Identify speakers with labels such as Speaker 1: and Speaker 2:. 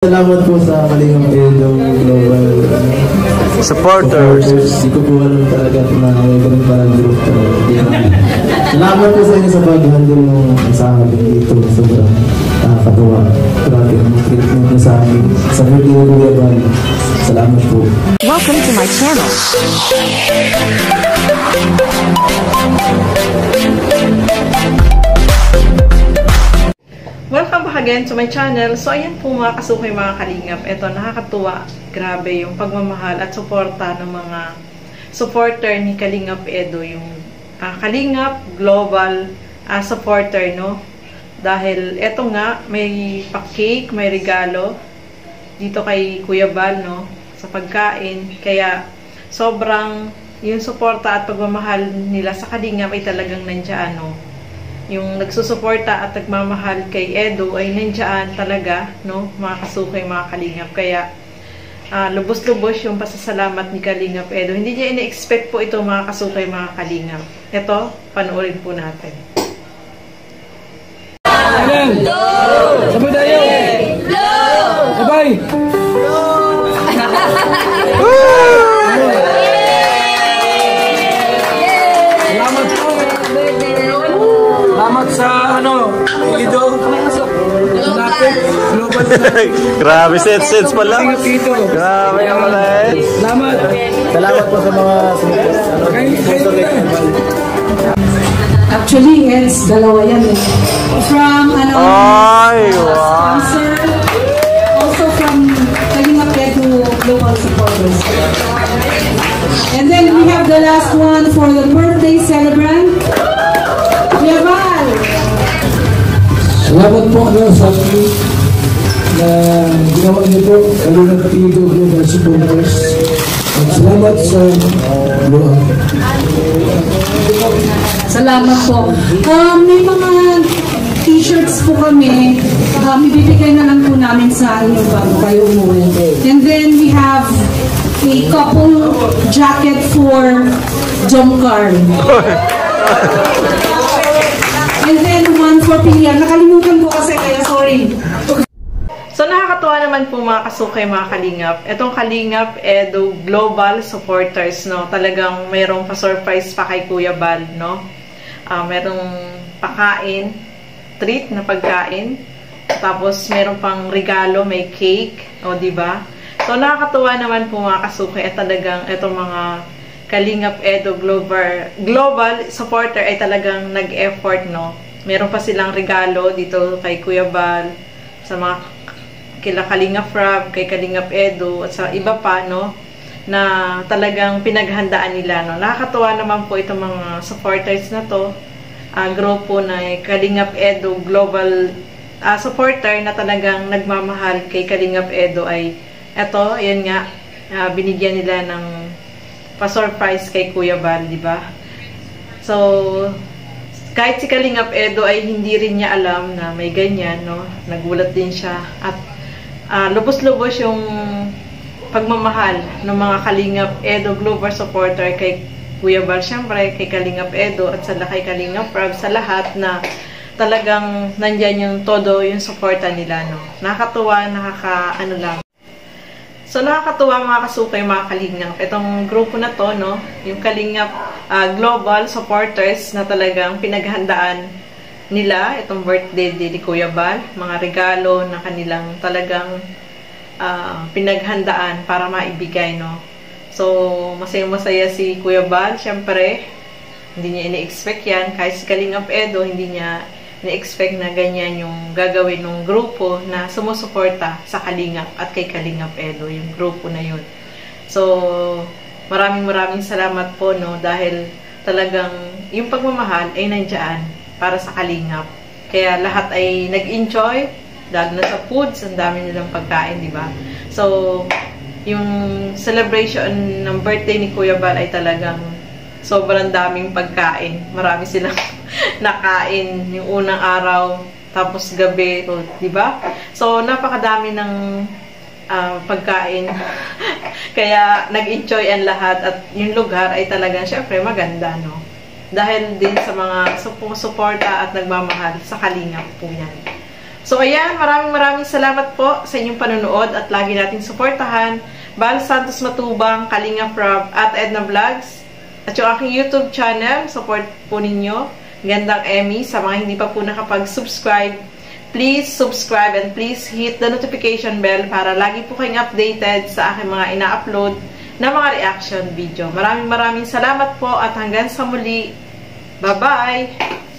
Speaker 1: Salamat po sa Kalingap Edo Global
Speaker 2: supporters.
Speaker 1: Hindi ko po alam talaga na may ganun parang group talaga. Salamat po sa inyo sa pag-handle ng sa amin dito. Sobrang nakakatuwa. Grabe ang trip nyo sa amin. Sa birthday ko Kuya. Salamat po.
Speaker 3: Welcome to my channel.
Speaker 4: Welcome back again to my channel. So ayan po mga kasukoy, mga kalingap. Ito, nakakatuwa. Grabe yung pagmamahal at suporta ng mga supporter ni Kalingap Edo. Yung Kalingap Global supporter, no? Dahil eto nga, may pa-cake, may regalo dito kay Kuya Bal, no? Sa pagkain. Kaya sobrang yung suporta at pagmamahal nila sa Kalingap ay talagang nandiyan, no? Yung nagsusuporta at nagmamahal kay Edo ay nandiyan talaga, no, mga kasukay, mga kalingap. Kaya lubos-lubos yung pasasalamat ni Kalingap Edo. Hindi niya ina-expect po ito, mga kasukay, mga kalingap. Ito, panoorin po natin.
Speaker 2: Sabay tayo! Sabay! Salamat sa Lido. Global.
Speaker 5: Grabe, sets pa lang. Grabe ang malay.
Speaker 2: Salamat.
Speaker 1: Salamat po sa mga
Speaker 6: Actually, it's dalawa yan eh. From, sponsor, also from Kalingap Edo Global Supporters. And then we have the last one for the birthday celebrant. Kuya Bal!
Speaker 2: Salamat po sa akin na ginawa niyo po Kalingap Edo Global Supporters. Salamat sa
Speaker 6: Salamat po. May mga t-shirts po kami. Ibibigay na lang po namin sa inyo bago kayo umuwi. And then we have a couple jacket for Jomcar. And then one for Pia. Nakalimutan ko kasi kaya sorry.
Speaker 4: So nakakatuwa naman po mga kasukay, mga kalingap. Itong Kalingap Edo Global Supporters, no, talagang mayroong pa-surprise pa kay Kuya Bal, no. Mayroong pakain, treat na pagkain. Tapos mayroong pang regalo, may cake, o di ba? So nakakatuwa naman po mga kasukay at talagang itong mga Kalingap Edo Global Supporter ay talagang nag-effort, no. Meron pa silang regalo dito kay Kuya Bal, sa mga kila Kalingap Rab, kay Kalingap Edo, at sa iba pa, no, na talagang pinaghandaan nila, no. Nakakatuwa naman po itong mga supporters na to, grupo na Kalingap Edo Global Supporter na talagang nagmamahal kay Kalingap Edo ay eto, yan nga, binigyan nila ng pa-surprise kay Kuya Bal, di ba? So, kahit si Kalingap Edo ay hindi rin niya alam na may ganyan, no? Nagulat din siya. At lubos-lubos yung pagmamahal ng mga Kalingap Edo Global Supporter kay Kuya Bal, syempre, kay Kalingap Edo at sa kay Kalingap Rab, sa lahat na talagang nandyan yung todo, yung supporta nila, no? Nakakatuwa, nakakaano lang. So, nakakatuwa mga kasukay, mga kalingap. Itong grupo na to, no, yung Kalingap Global Supporters na talagang pinaghandaan nila itong birthday ni Kuya Bal, mga regalo na kanilang talagang pinaghandaan para maibigay, no. So, masaya-masaya si Kuya Bal, syempre, hindi niya ini-expect yan. Kahit si Kalingap Edo, hindi niya ini-expect na ganyan yung gagawin ng grupo na sumusuporta sa Kalingap at kay Kalingap Edo, yung grupo na yun. So, maraming salamat po, no, dahil talagang yung pagmamahal ay nandiyan para sa Kalingap. Kaya lahat ay nag-enjoy, lalo na sa foods, ang dami nilang pagkain, di ba? So, yung celebration ng birthday ni Kuya Bal ay talagang sobrang daming pagkain. Marami silang nakain yung unang araw, tapos gabi, di ba? So, napakadami ng pagkain. Kaya nag-enjoy ang lahat at yung lugar ay talagang syempre maganda, no? Dahil din sa mga suporta at nagmamahal sa Kalingap po yan. So ayan, maraming salamat po sa inyong panonood at lagi nating suportahan Bal Santos Matubang, Kalinga Prab at Edna Vlogs at yung aking YouTube channel. Support po ninyo, Gandang Emmy. Sa mga hindi pa po nakapag-subscribe, please subscribe and please hit the notification bell para lagi po kayong updated sa aking mga ina-upload na mga reaction video. Maraming salamat po at hanggang sa muli. Bye-bye!